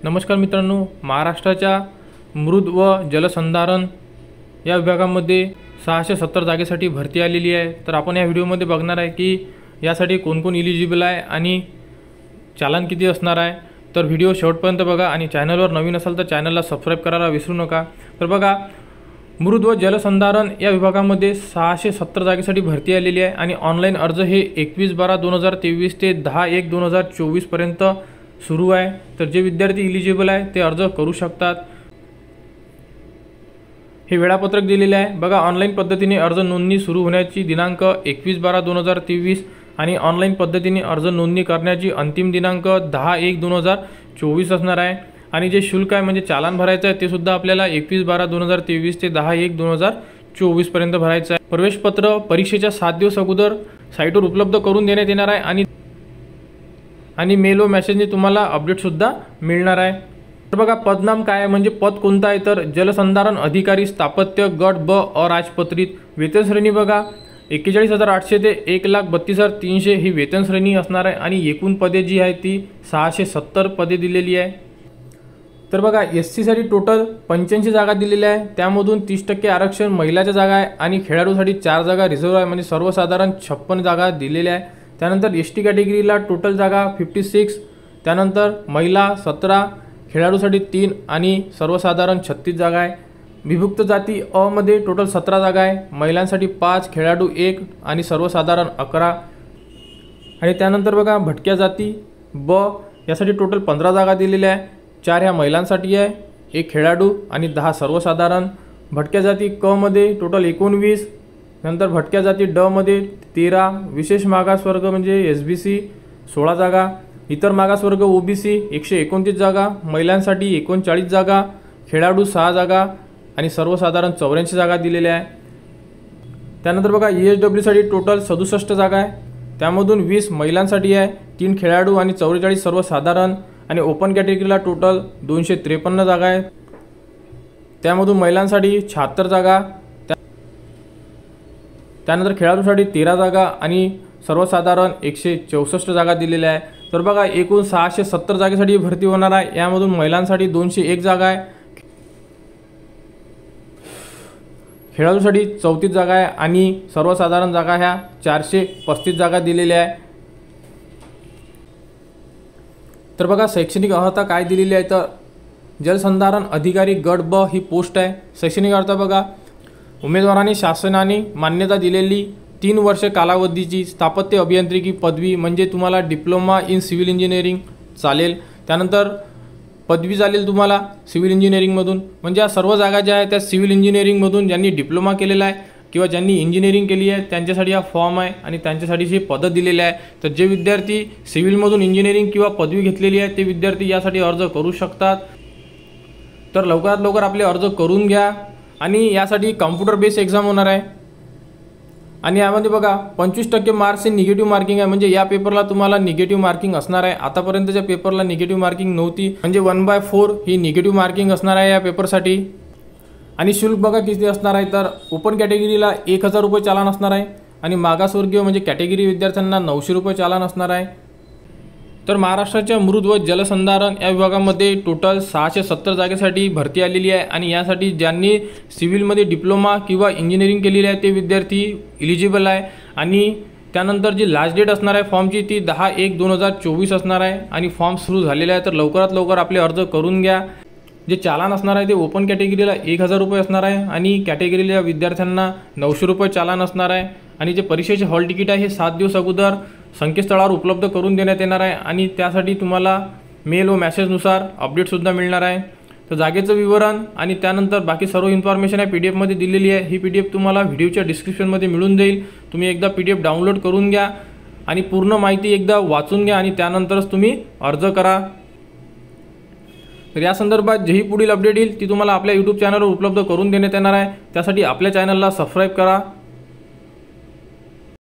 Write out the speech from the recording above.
नमस्कार मित्रांनो, महाराष्ट्राच्या मृद व जलसंधारण या विभागामध्ये 670 जागेसाठी भरती आलेली आहे। तर आपण या व्हिडिओमध्ये बघणार आहे की यासाठी कोण कोण एलिजिबल आहे आणि चालान किती असणार आहे। तर व्हिडिओ शेवटपर्यंत बघा आणि चॅनलवर नवीन असाल तर चॅनलला सबस्क्राइब करायला विसरू नका। तर बघा, मृद व जलसंधारण या विभागामध्ये 670 जागेसाठी भरती आलेली आहे आणि ऑनलाईन अर्ज हे 21/12/2023 ते 10/1/2024 पर्यंत सुरू आहे। तर जे विद्यार्थी एलिजिबल आहे ते अर्ज करू शकतात। हे वेळापत्रक दिलेले आहे बघा। ऑनलाईन पद्धतीने अर्ज नोंदणी सुरू होण्याची दिनांक 21/12/2023 आणि ऑनलाईन पद्धतीने अर्ज नोंदणी करण्याची अंतिम दिनांक 10/1/2024 असणार आहे। आणि जे शुल्क आहे म्हणजे चालान भरायचं आहे ते सुद्धा आपल्याला 21/12/2023 ते 10/1/2024 पर्यंत भरायचं आहे। प्रवेशपत्र परीक्षेच्या 7 दिवस अगोदर साईटवर उपलब्ध करून देण्यात येणार आहे आणि मेल व मेसेजने तुम्हाला अपडेट सुद्धा मिळणार आहे। तर बघा, पदनाम काय आहे म्हणजे पद कोणतं आहे तर जलसंधारण अधिकारी स्थापत्य गट ब अराजपत्रित। वेतन श्रेणी बघा 41,800 ते 1,32,300 ही वेतन श्रेणी असणार आहे आणि एकूण पदे जी आहे ती 670 पदे दिलेली आहे। तर बघा, SC साठी टोटल 85 जागा दिलेल्या आहे, त्यामधून 30% आरक्षण महिलाच्या जागा आहे आणि खेळाडूसाठी 4 जागा रिझर्व आहे म्हणजे सर्वसाधारण 56 जागा दिलेल्या आहे। त्यानंतर ST कॅटेगरीला टोटल जागा 56, त्यानंतर महिला 17, खेळाडूसाठी 3 आणि सर्वसाधारण 36 जागा आहे। विभक्त जाती अ मध्ये टोटल 17 जागा आहे, महिलांसाठी 5, खेळाडू 1 आणि सर्वसाधारण 11। आणि त्यानंतर बघा, भटक्या जाती ब यासाठी टोटल 15 जागा दिलेल्या आहे, 4 ह्या महिलांसाठी आहे, 1 खेळाडू आणि 10 सर्वसाधारण। भटक्या जाती क मध्ये टोटल 19, नंतर भटक्या जाती ड मध्ये 13, विशेष मागासवर्ग म्हणजे SBC 16 जागा, इतर मागासवर्ग OBC 129 जागा, महिलांसाठी 39 जागा, खेळाडू 6 जागा आणि सर्वसाधारण 84 जागा दिलेल्या आहे। त्यानंतर बघा, ESW साठी टोटल 67 जागा आहे, त्यामधून 20 महिलांसाठी आहे, 3 खेळाडू आणि 44 सर्वसाधारण। आणि ओपन कॅटेगरीला टोटल 253 जागा आहेत, त्यामधून महिलांसाठी 76 जागा, त्यानंतर खेळाडूसाठी 13 जागा आणि सर्वसाधारण 164 जागा दिलेल्या आहे। तर बघा, एकूण 670 जागेसाठी भरती होणार आहे, यामधून महिलांसाठी 201 जागा आहे, खेळाडूसाठी 34 जागा आहे आणि सर्वसाधारण जागा ह्या 435 जागा दिलेल्या आहे। तर बघा, शैक्षणिक अर्हता काय दिलेली आहे तर जलसंधारण अधिकारी गट ब ही पोस्ट आहे। शैक्षणिक अर्हता बघा, उमेदवारांनी शासनाने मान्यता दिलेली 3 वर्ष कालावधीची स्थापत्य अभियांत्रिकी पदवी म्हणजे तुम्हाला डिप्लोमा इन सिव्हिल इंजिनिअरिंग चालेल, त्यानंतर पदवी चालेल तुम्हाला सिव्हिल इंजिनिअरिंगमधून। म्हणजे या सर्व जागा ज्या आहेत त्या सिव्हिल इंजिनिअरिंगमधून ज्यांनी डिप्लोमा केलेला आहे किंवा ज्यांनी इंजिनिअरिंग केली आहे त्यांच्यासाठी हा फॉर्म आहे आणि त्यांच्यासाठी हे पद दिलेले आहे। तर जे विद्यार्थी सिव्हिलमधून इंजिनिअरिंग किंवा पदवी घेतलेली आहे ते विद्यार्थी यासाठी अर्ज करू शकतात। तर लवकरात लवकर आपले अर्ज करून घ्या आणि यासाठी कॉम्प्युटर बेस एक्झाम होणार आहे आणि यामध्ये बघा 25% मार्क्सचे निगेटिव्ह मार्किंग आहे म्हणजे या पेपरला तुम्हाला निगेटिव्ह मार्किंग असणार आहे। आतापर्यंतच्या पेपरला निगेटिव्ह मार्किंग नव्हती म्हणजे 1/4 ही निगेटिव्ह मार्किंग असणार आहे या पेपरसाठी। आणि शुल्क बघा किती असणार आहे तर ओपन कॅटेगरीला 1000 रुपये चालान असणार आहे आणि मागासवर्गीय म्हणजे कॅटेगरी विद्यार्थ्यांना 900 रुपये चालान असणार आहे। तर महाराष्ट्राच्या मृद व जलसंधारण या विभागामध्ये टोटल 670 जागेसाठी भरती आलेली आहे आणि यासाठी ज्यांनी सिव्हिलमध्ये डिप्लोमा किंवा इंजिनिअरिंग केलेली आहे ते विद्यार्थी एलिजिबल आहे। आणि त्यानंतर जी लास्ट डेट असणार आहे फॉर्मची ती 10/1/2024 असणार आहे आणि फॉर्म सुरू झालेला आहे। तर लवकरात लवकर आपले अर्ज करून घ्या। जे चालान असणार आहे ते ओपन कॅटेगरीला 1000 रुपये असणार आहे आणि कॅटेगरीला विद्यार्थ्यांना 900 रुपये चालान असणार आहे। आणि जे परीक्षेचे हॉल तिकीट आहे हे 7 दिवस अगोदर संकेतस्थळावर उपलब्ध करून देण्यात येणार आहे आणि त्यासाठी तुम्हाला मेल व मेसेजनुसार अपडेटसुद्धा मिळणार आहे। तर जागेचं विवरण आणि त्यानंतर बाकी सर्व इन्फॉर्मेशन आहे PDF मध्ये दिलेली आहे। ही PDF तुम्हाला व्हिडिओच्या डिस्क्रिप्शनमध्ये मिळून जाईल, तुम्ही एकदा PDF डाउनलोड करून घ्या आणि पूर्ण माहिती एकदा वाचून घ्या आणि त्यानंतरच तुम्ही अर्ज करा। तर या संदर्भात जेही पुढील अपडेट येईल ती तुम्हाला आपल्या YouTube चॅनलवर उपलब्ध करून देण्यात येणार आहे, त्यासाठी आपल्या चॅनलला सबस्क्राईब करा।